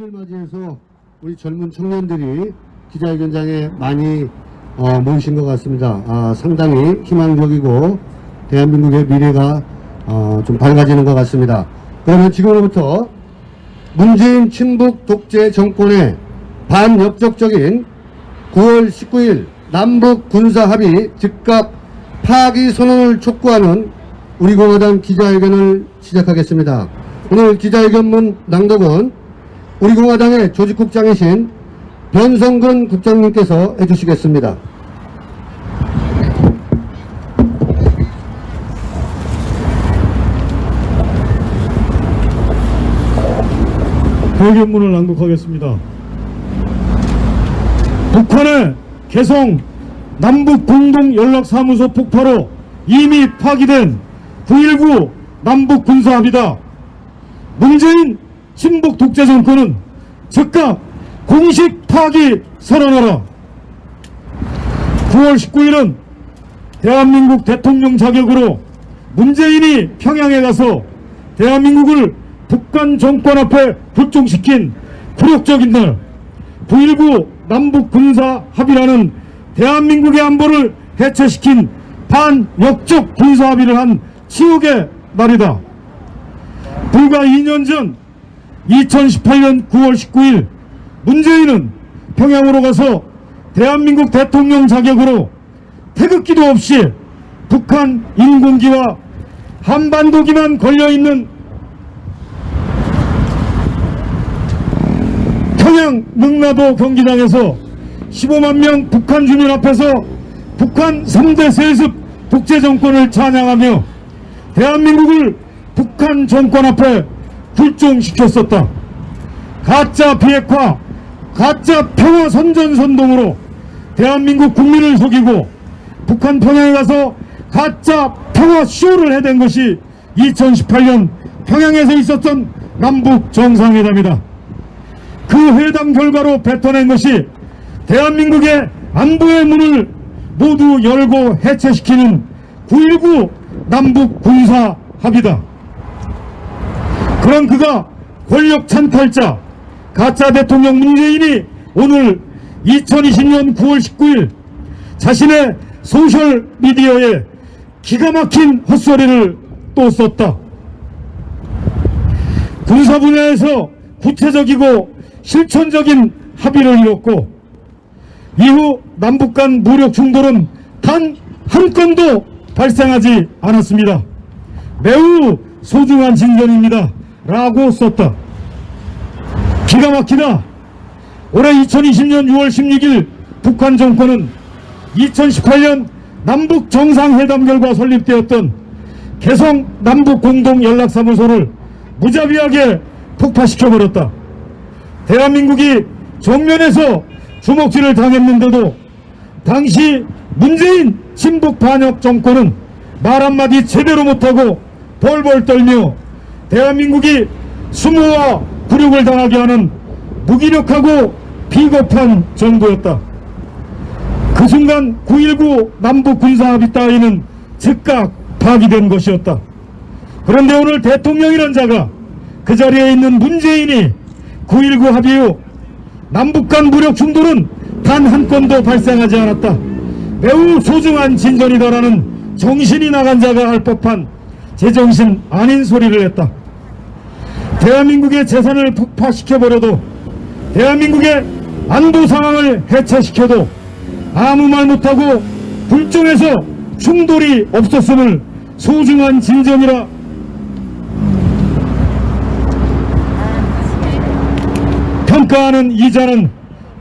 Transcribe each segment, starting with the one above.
를 맞이해서 우리 젊은 청년들이 기자회견장에 많이 모이신 것 같습니다. 상당히 희망적이고 대한민국의 미래가 좀 밝아지는 것 같습니다. 그러면 지금부터 문재인 친북 독재 정권의 반역적적인 9월 19일 남북 군사합의 즉각 파기 선언을 촉구하는 우리공화당 기자회견을 시작하겠습니다. 오늘 기자회견문 낭독은 우리공화당의 조직국장이신 변성근 국장님께서 해주시겠습니다. 회견문을 낭독하겠습니다. 북한의 개성 남북공동연락사무소 폭파로 이미 파기된 9.19 남북군사합의다. 문재인 친북 독재정권은 즉각 공식 파기 선언하라. 9월 19일은 대한민국 대통령 자격으로 문재인이 평양에 가서 대한민국을 북한 정권 앞에 불종시킨 굴욕적인 날, 9.19 남북군사합의라는 대한민국의 안보를 해체시킨 반역적 군사합의를 한 치욕의 날이다. 불과 2년 전 2018년 9월 19일 문재인은 평양으로 가서 대한민국 대통령 자격으로 태극기도 없이 북한 인공기와 한반도기만 걸려있는 평양 능라도 경기장에서 15만 명 북한 주민 앞에서 북한 3대 세습 독재정권을 찬양하며 대한민국을 북한 정권 앞에 불종시켰었다. 가짜 비핵화, 가짜 평화 선전선동으로 대한민국 국민을 속이고 북한 평양에 가서 가짜 평화 쇼를 해댄 것이 2018년 평양에서 있었던 남북 정상회담이다. 그 회담 결과로 뱉어낸 것이 대한민국의 안보의 문을 모두 열고 해체시키는 9.19 남북 군사 합의다. 그런 그가 권력 찬탈자 가짜 대통령 문재인이 오늘 2020년 9월 19일 자신의 소셜미디어에 기가 막힌 헛소리를 또 썼다. 군사 분야에서 구체적이고 실천적인 합의를 이뤘고 이후 남북 간 무력 충돌은 단 한 건도 발생하지 않았습니다. 매우 소중한 진전입니다. 라고 썼다. 기가 막히다. 올해 2020년 6월 16일 북한 정권은 2018년 남북 정상회담 결과 설립되었던 개성 남북공동연락사무소를 무자비하게 폭파시켜버렸다. 대한민국이 정면에서 주먹질을 당했는데도 당시 문재인 친북 반역 정권은 말 한마디 제대로 못하고 벌벌 떨며 대한민국이 수모와 굴욕을 당하게 하는 무기력하고 비겁한 정부였다. 그 순간 9.19 남북 군사합의 따위는 즉각 파기된 것이었다. 그런데 오늘 대통령이란 자가 그 자리에 있는 문재인이 9.19 합의 후 남북 간 무력 충돌은 단 한 건도 발생하지 않았다. 매우 소중한 진전이다라는 정신이 나간 자가 할 법한 제정신 아닌 소리를 했다. 대한민국의 재산을 폭파시켜버려도 대한민국의 안보 상황을 해체시켜도 아무 말 못하고 불종에서 충돌이 없었음을 소중한 진전이라 평가하는 이 자는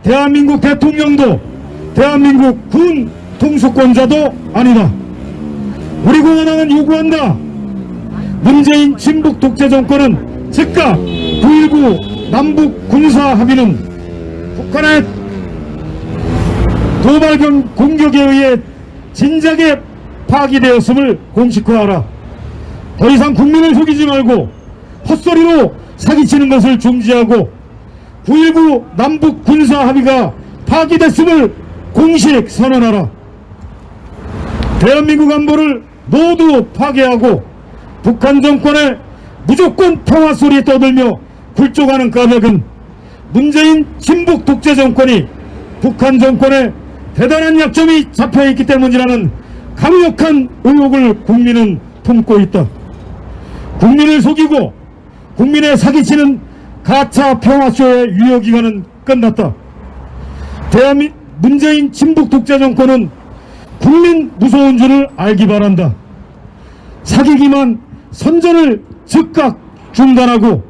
대한민국 대통령도 대한민국 군 통수권자도 아니다. 우리 공화당은 요구한다. 문재인 친북 독재 정권은 즉각 9.19 남북 군사 합의는 북한의 도발 공격에 의해 진작에 파기되었음을 공식화하라. 더 이상 국민을 속이지 말고 헛소리로 사기치는 것을 중지하고 9.19 남북 군사 합의가 파기됐음을 공식 선언하라. 대한민국 안보를 모두 파괴하고 북한 정권의 무조건 평화 소리 떠들며 굴종하는 까닭은 문재인 친북 독재 정권이 북한 정권에 대단한 약점이 잡혀있기 때문이라는 강력한 의혹을 국민은 품고 있다. 국민을 속이고 국민의 사기치는 가짜 평화쇼의 유효기간은 끝났다. 문재인 친북 독재 정권은 국민 무서운 줄을 알기 바란다. 사기기만 선전을 즉각 중단하고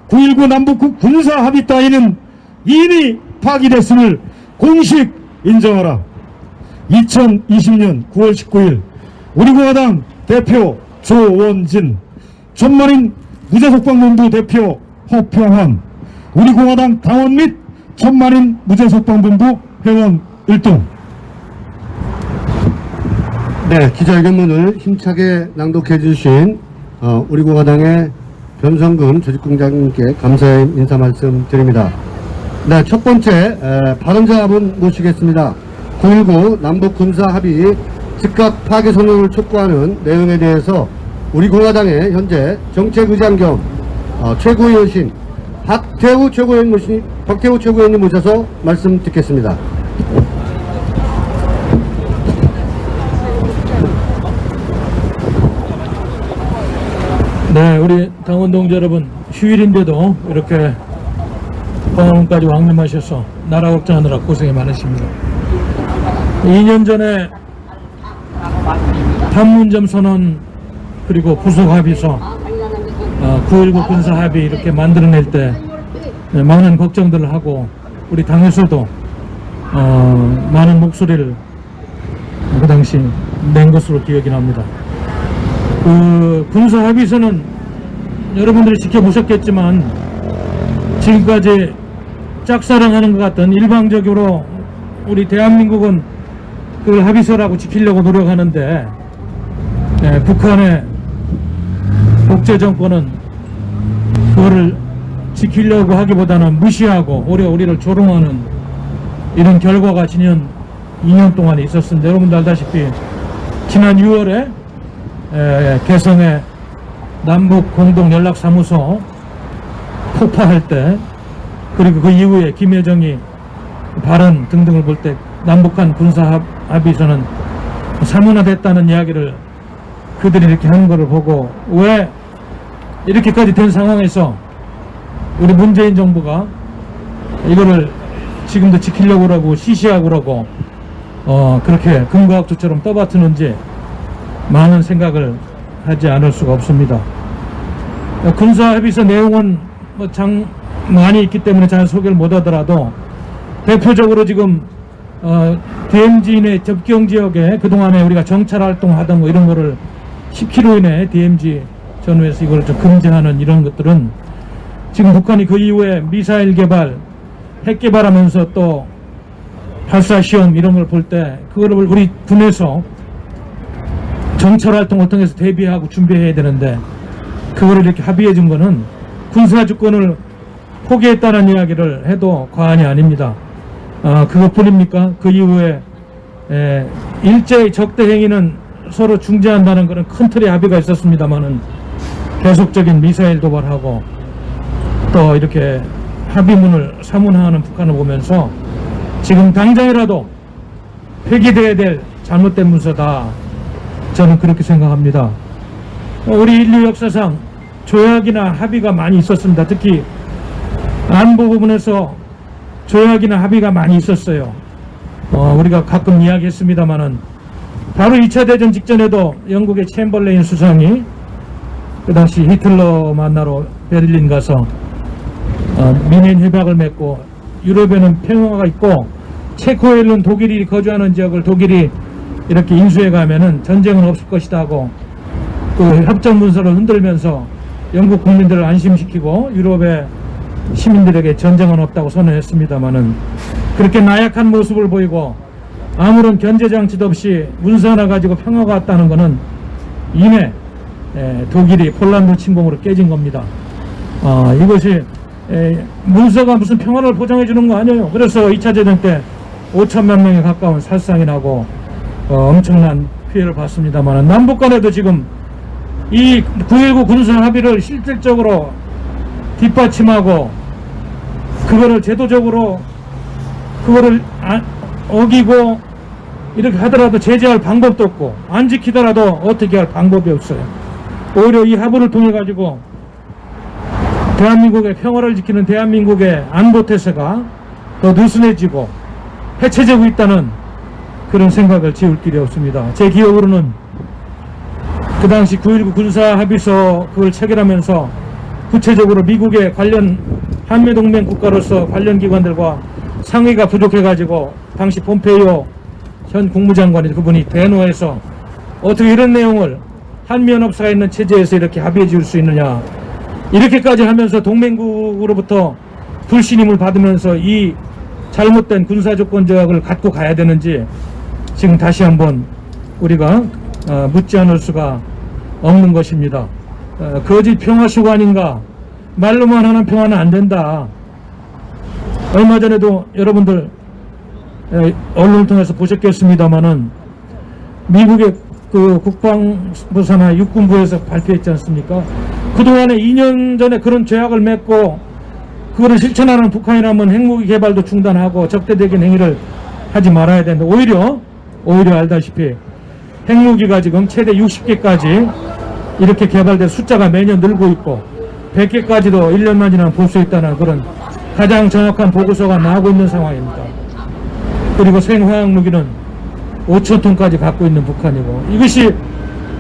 9.19 남북 군사 합의 따위는 이미 파기됐음을 공식 인정하라. 2020년 9월 19일 우리공화당 대표 조원진, 천만인 무죄석방본부 대표 허평환, 우리공화당 당원 및 천만인 무죄석방본부 회원 1동. 네, 기자회견문을 힘차게 낭독해 주신 우리공화당의 변성근 조직공장님께 감사의 인사 말씀 드립니다. 네, 첫 번째 발언자분 모시겠습니다. 9.19 남북 군사 합의 즉각 파기 선언을 촉구하는 내용에 대해서 우리공화당의 현재 정책의장 겸 최고위원신 박태우 최고위원님 모셔서 말씀 듣겠습니다. 네, 우리 당원 동지 여러분, 휴일인데도 이렇게 광화문까지 왕림하셔서 나라 걱정하느라 고생이 많으십니다. 2년 전에 판문점 선언 그리고 부속 합의서 9.19 군사 합의 이렇게 만들어낼 때 많은 걱정들을 하고 우리 당에서도 많은 목소리를 그 당시 낸 것으로 기억이 납니다. 그 군사 합의서는 여러분들이 지켜보셨겠지만 지금까지 짝사랑하는 것 같던 일방적으로 우리 대한민국은 그 합의서라고 지키려고 노력하는데 북한의 독재 정권은 그거를 지키려고 하기보다는 무시하고 오히려 우리를 조롱하는 이런 결과가 지난 2년 동안 있었습니다. 여러분들 알다시피 지난 6월에 개성의 남북 공동 연락사무소 폭파할 때 그리고 그 이후에 김여정이 발언 등등을 볼 때 남북한 군사 합의서는 사문화됐다는 이야기를 그들이 이렇게 하는 것을 보고 왜 이렇게까지 된 상황에서 우리 문재인 정부가 이거를 지금도 지키려고 그러고 시시하고 그러고 그렇게 금과학주처럼 떠받드는지 많은 생각을 하지 않을 수가 없습니다. 군사합의서 내용은 많이 있기 때문에 잘 소개를 못하더라도 대표적으로 지금 DMZ 내 접경 지역에 그동안에 우리가 정찰 활동하던 거 이런 거를 10km 이내 DMZ 전후에서 이걸 좀 금지하는 이런 것들은 지금 북한이 그 이후에 미사일 개발, 핵 개발하면서 또 발사 시험 이런 걸 볼 때 그거를 우리 군에서 정찰 활동을 통해서 대비하고 준비해야 되는데 그거를 이렇게 합의해 준 거는 군사 주권을 포기했다는 이야기를 해도 과언이 아닙니다. 그것뿐입니까? 그 이후에 일제의 적대 행위는 서로 중재한다는 그런 큰 틀의 합의가 있었습니다만은 계속적인 미사일 도발하고 또 이렇게 합의문을 사문화하는 북한을 보면서 지금 당장이라도 폐기돼야 될 잘못된 문서다. 저는 그렇게 생각합니다. 우리 인류 역사상 조약이나 합의가 많이 있었습니다. 특히 안보 부분에서 조약이나 합의가 많이 있었어요. 우리가 가끔 이야기했습니다마는 바로 2차 대전 직전에도 영국의 챔벌레인 수상이 그 당시 히틀러 만나러 베를린 가서 미넨 협약을 맺고 유럽에는 평화가 있고 체코에 있는 독일이 거주하는 지역을 독일이 이렇게 인수해 가면은 전쟁은 없을 것이다 하고 그 협정 문서를 흔들면서 영국 국민들을 안심시키고 유럽의 시민들에게 전쟁은 없다고 선언했습니다마는 그렇게 나약한 모습을 보이고 아무런 견제 장치도 없이 문서 하나 가지고 평화가 왔다는 것은 이내 독일이 폴란드 침공으로 깨진 겁니다. 이것이 문서가 무슨 평화를 보장해 주는 거 아니에요. 그래서 2차 대전 때 5천만 명에 가까운 살상이 나고 엄청난 피해를 봤습니다만 남북 간에도 지금 이 9.19 군사 합의를 실질적으로 뒷받침하고 그거를 제도적으로 그거를 어기고 이렇게 하더라도 제재할 방법도 없고 안 지키더라도 어떻게 할 방법이 없어요. 오히려 이 합의를 통해 가지고 대한민국의 평화를 지키는 대한민국의 안보태세가 더 느슨해지고 해체되고 있다는 그런 생각을 지울 길이 없습니다. 제 기억으로는 그 당시 9.19 군사합의서 그걸 체결하면서 구체적으로 미국의 관련 한미동맹 국가로서 관련 기관들과 상의가 부족해가지고 당시 폼페이오 현 국무장관이 그분이 대노해서 어떻게 이런 내용을 한미연합사가 있는 체제에서 이렇게 합의해 줄 수 있느냐, 이렇게까지 하면서 동맹국으로부터 불신임을 받으면서 이 잘못된 군사조건 조약을 갖고 가야 되는지 지금 다시 한번 우리가 묻지 않을 수가 없는 것입니다. 거짓 평화쇼가 아닌가, 말로만 하는 평화는 안 된다. 얼마 전에도 여러분들 언론을 통해서 보셨겠습니다마는 미국의 그 국방부사나 육군부에서 발표했지 않습니까? 그동안에 2년 전에 그런 조약을 맺고 그거를 실천하는 북한이라면 핵무기 개발도 중단하고 적대적인 행위를 하지 말아야 된다. 오히려 알다시피 핵무기가 지금 최대 60개까지 이렇게 개발된 숫자가 매년 늘고 있고 100개까지도 1년만 지나면 볼 수 있다는 그런 가장 정확한 보고서가 나오고 있는 상황입니다. 그리고 생화학 무기는 5,000톤까지 갖고 있는 북한이고, 이것이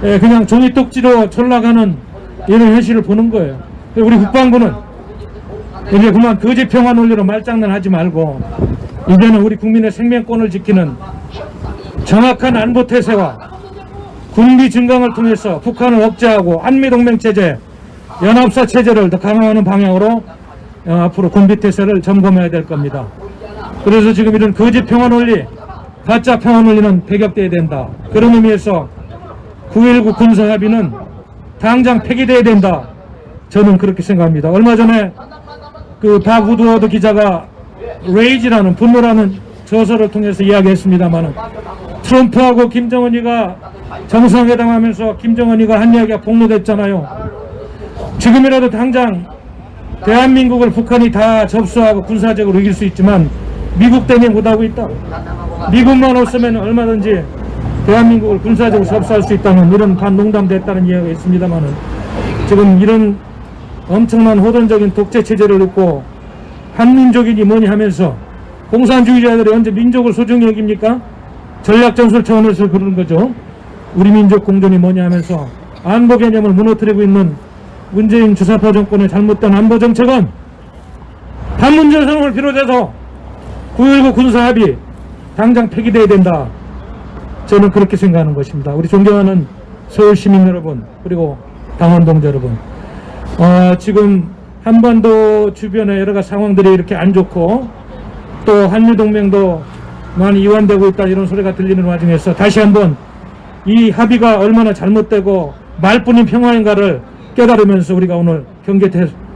그냥 종이 똑지로 전락하는 이런 현실을 보는 거예요. 우리 국방부는 이제 그만 거짓 평화 논리로 말장난하지 말고 이제는 우리 국민의 생명권을 지키는 정확한 안보 태세와 군비 증강을 통해서 북한을 억제하고 한미동맹 체제, 연합사 체제를 더 강화하는 방향으로 앞으로 군비 태세를 점검해야 될 겁니다. 그래서 지금 이런 거짓 평화 논리, 가짜 평화 논리는 배격돼야 된다. 그런 의미에서 9.19 군사 합의는 당장 폐기돼야 된다. 저는 그렇게 생각합니다. 얼마 전에 그 박 우드워드 기자가 레이지라는 분노라는 저서를 통해서 이야기했습니다만, 트럼프하고 김정은이가 정상회담하면서 김정은이가 한 이야기가 폭로됐잖아요. 지금이라도 당장 대한민국을 북한이 다 접수하고 군사적으로 이길 수 있지만 미국 때문에 못하고 있다. 미국만 없으면 얼마든지 대한민국을 군사적으로 접수할 수 있다는 이런 반농담됐다는 이야기가 있습니다만, 지금 이런 엄청난 호전적인 독재 체제를 놓고 한민족이니 뭐니 하면서 공산주의자들이 언제 민족을 소중히 여깁니까? 전략전술 차원에서 그러는 거죠. 우리 민족 공존이 뭐냐 하면서 안보 개념을 무너뜨리고 있는 문재인 주사파 정권의 잘못된 안보 정책은 판문점 선언을 비롯해서 9.19 군사합의 당장 폐기돼야 된다. 저는 그렇게 생각하는 것입니다. 우리 존경하는 서울 시민 여러분, 그리고 당원동지 여러분, 지금 한반도 주변의 여러 가지 상황들이 이렇게 안 좋고 또 한미동맹도 많이 이완되고 있다 이런 소리가 들리는 와중에서 다시 한번 이 합의가 얼마나 잘못되고 말뿐인 평화인가를 깨달으면서 우리가 오늘 경계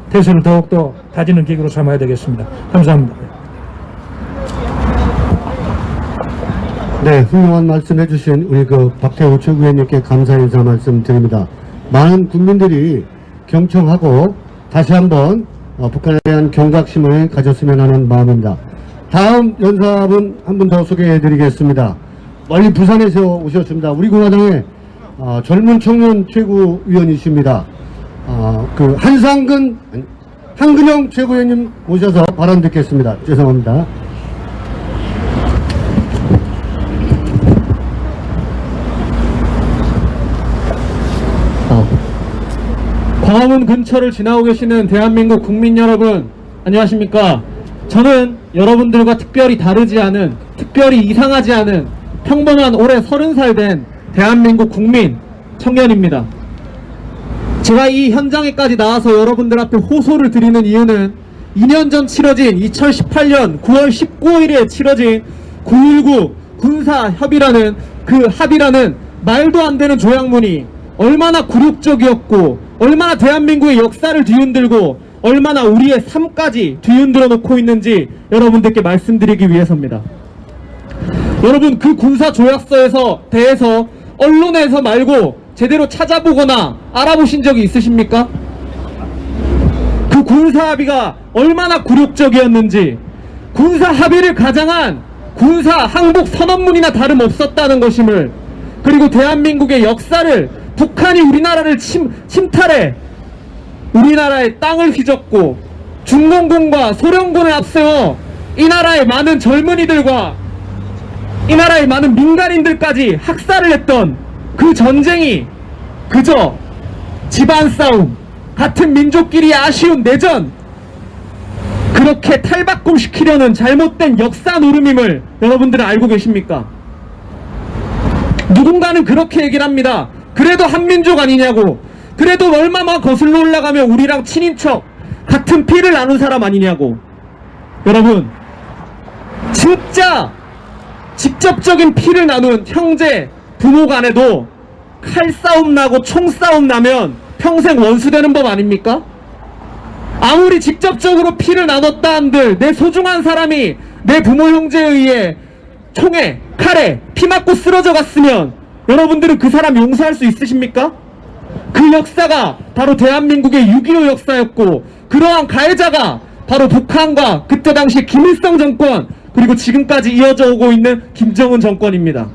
태세를 더욱더 다지는 기구로 삼아야 되겠습니다. 감사합니다. 네, 훌륭한 말씀 해주신 우리 박태우 최고위원님께 감사 인사 말씀드립니다. 많은 국민들이 경청하고 다시 한번 북한에 대한 경각심을 가졌으면 하는 마음입니다. 다음 연사분 한 분 더 소개해 드리겠습니다. 멀리 부산에서 오셨습니다. 우리 공화당의 젊은 청년 최고위원이십니다. 한근영 최고위원님 오셔서 발언 듣겠습니다. 죄송합니다. 광화문 근처를 지나고 계시는 대한민국 국민 여러분, 안녕하십니까? 저는 여러분들과 특별히 다르지 않은, 특별히 이상하지 않은 평범한 올해 30살 된 대한민국 국민 청년입니다. 제가 이 현장에까지 나와서 여러분들 앞에 호소를 드리는 이유는 2년 전 치러진 2018년 9월 19일에 치러진 9.19 군사협의라는 그 합의라는 말도 안 되는 조약문이 얼마나 굴욕적이었고 얼마나 대한민국의 역사를 뒤흔들고 얼마나 우리의 삶까지 뒤흔들어 놓고 있는지 여러분들께 말씀드리기 위해서입니다. 여러분, 그 군사조약서에서 대해서 언론에서 말고 제대로 찾아보거나 알아보신 적이 있으십니까? 그 군사 합의가 얼마나 굴욕적이었는지, 군사 합의를 가장한 군사 항복 선언문이나 다름없었다는 것임을, 그리고 대한민국의 역사를 북한이 우리나라를 침탈해 우리나라의 땅을 휘젓고 중공군과 소련군을 앞세워 이 나라의 많은 젊은이들과 이 나라의 많은 민간인들까지 학살을 했던 그 전쟁이 그저 집안 싸움, 같은 민족끼리의 아쉬운 내전, 그렇게 탈바꿈시키려는 잘못된 역사 노름임을 여러분들은 알고 계십니까? 누군가는 그렇게 얘기를 합니다. 그래도 한민족 아니냐고, 그래도 얼마만 거슬러 올라가면 우리랑 친인척, 같은 피를 나눈 사람 아니냐고. 여러분, 진짜 직접적인 피를 나눈 형제, 부모 간에도 칼싸움 나고 총싸움 나면 평생 원수되는 법 아닙니까? 아무리 직접적으로 피를 나눴다 한들 내 소중한 사람이 내 부모 형제에 의해 총에, 칼에 피 맞고 쓰러져 갔으면 여러분들은 그 사람 용서할 수 있으십니까? 그 역사가 바로 대한민국의 6.25 역사였고, 그러한 가해자가 바로 북한과 그때 당시 김일성 정권, 그리고 지금까지 이어져 오고 있는 김정은 정권입니다.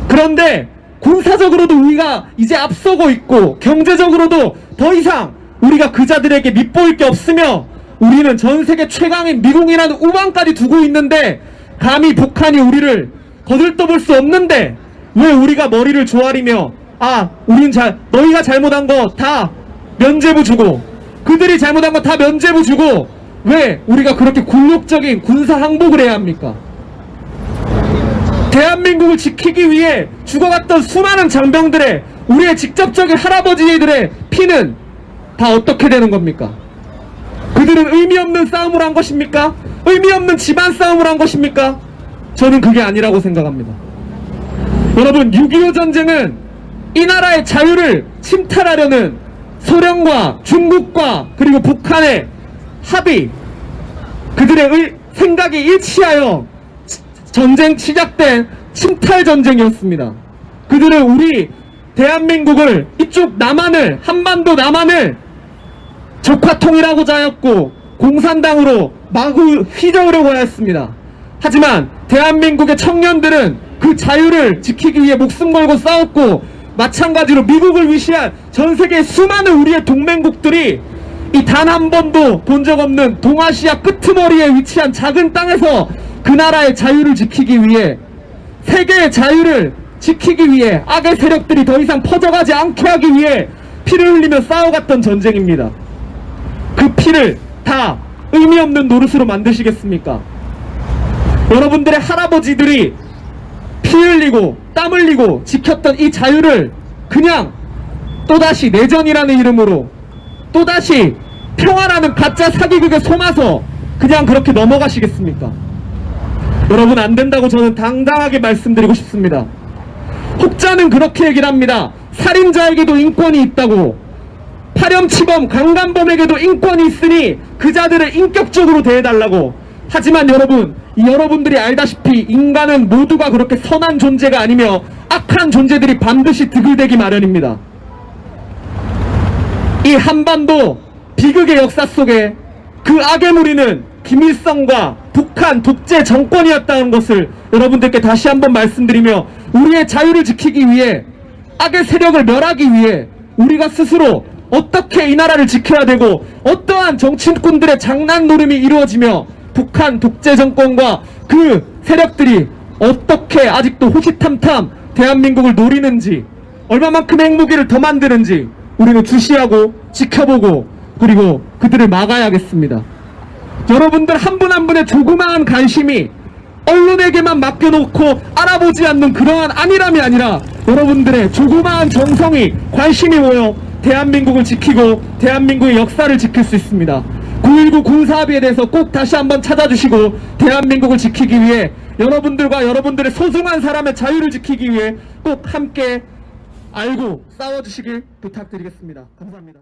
그런데 군사적으로도 우리가 이제 앞서고 있고, 경제적으로도 더 이상 우리가 그자들에게 밑보일 게 없으며, 우리는 전 세계 최강인 미국이라는 우방까지 두고 있는데 감히 북한이 우리를 거들떠볼 수 없는데 왜 우리가 머리를 조아리며 우린 너희가 잘못한 거 다 면죄부 주고 그들이 잘못한 거 다 면죄부 주고 왜 우리가 그렇게 굴욕적인 군사 항복을 해야 합니까? 대한민국을 지키기 위해 죽어갔던 수많은 장병들의, 우리의 직접적인 할아버지들의 피는 다 어떻게 되는 겁니까? 그들은 의미 없는 싸움을 한 것입니까? 의미 없는 집안 싸움을 한 것입니까? 저는 그게 아니라고 생각합니다. 여러분, 6.25 전쟁은 이 나라의 자유를 침탈하려는 소련과 중국과 그리고 북한의 합의, 그들의 생각이 일치하여 전쟁 시작된 침탈 전쟁이었습니다. 그들은 우리 대한민국을, 이쪽 남한을, 한반도 남한을 적화통일하고자 하였고 공산당으로 마구 휘저으려고 하였습니다. 하지만 대한민국의 청년들은 그 자유를 지키기 위해 목숨 걸고 싸웠고, 마찬가지로 미국을 위시한 전 세계 수많은 우리의 동맹국들이 이 단 한 번도 본 적 없는 동아시아 끄트머리에 위치한 작은 땅에서 그 나라의 자유를 지키기 위해, 세계의 자유를 지키기 위해, 악의 세력들이 더 이상 퍼져가지 않게 하기 위해 피를 흘리며 싸워갔던 전쟁입니다. 그 피를 다 의미 없는 노릇으로 만드시겠습니까? 여러분들의 할아버지들이 피 흘리고 땀 흘리고 지켰던 이 자유를 그냥 또다시 내전이라는 이름으로, 또다시 평화라는 가짜 사기극에 속아서 그냥 그렇게 넘어가시겠습니까? 여러분, 안 된다고 저는 당당하게 말씀드리고 싶습니다. 혹자는 그렇게 얘기를 합니다. 살인자에게도 인권이 있다고, 파렴치범 강간범에게도 인권이 있으니 그자들을 인격적으로 대해달라고. 하지만 여러분, 여러분들이 알다시피 인간은 모두가 그렇게 선한 존재가 아니며 악한 존재들이 반드시 득을대기 마련입니다. 이 한반도 비극의 역사 속에 그 악의 무리는 김일성과 북한 독재 정권이었다는 것을 여러분들께 다시 한번 말씀드리며, 우리의 자유를 지키기 위해, 악의 세력을 멸하기 위해 우리가 스스로 어떻게 이 나라를 지켜야 되고, 어떠한 정치꾼들의 장난 노름이 이루어지며 북한 독재 정권과 그 세력들이 어떻게 아직도 호시탐탐 대한민국을 노리는지, 얼마만큼 핵무기를 더 만드는지 우리는 주시하고 지켜보고, 그리고 그들을 막아야겠습니다. 여러분들 한 분 한 분의 조그마한 관심이 언론에게만 맡겨놓고 알아보지 않는 그러한 안일함이 아니라, 여러분들의 조그마한 정성이, 관심이 모여 대한민국을 지키고 대한민국의 역사를 지킬 수 있습니다. 9.19 군사합의에 대해서 꼭 다시 한번 찾아주시고, 대한민국을 지키기 위해, 여러분들과 여러분들의 소중한 사람의 자유를 지키기 위해 꼭 함께 알고 싸워주시길 부탁드리겠습니다. 감사합니다.